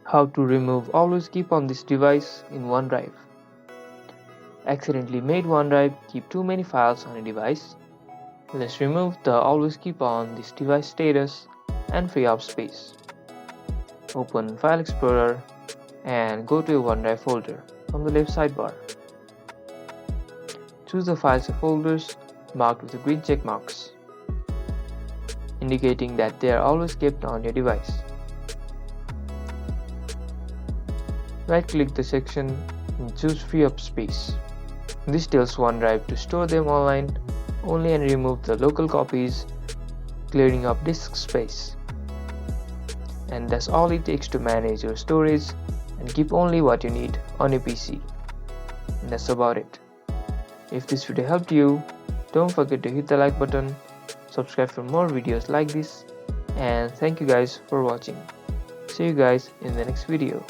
How to remove always keep on this device in OneDrive. Accidentally made OneDrive keep too many files on a device. Let's remove the always keep on this device status and free up space. Open File Explorer and go to your OneDrive folder from the left sidebar. Choose the files or folders marked with the green check marks, indicating that they are always kept on your device. Right-click the section and choose Free Up Space. This tells OneDrive to store them online only and remove the local copies, clearing up disk space. And that's all it takes to manage your storage and keep only what you need on your PC. And that's about it. If this video helped you, don't forget to hit the like button, subscribe for more videos like this, and thank you guys for watching. See you guys in the next video.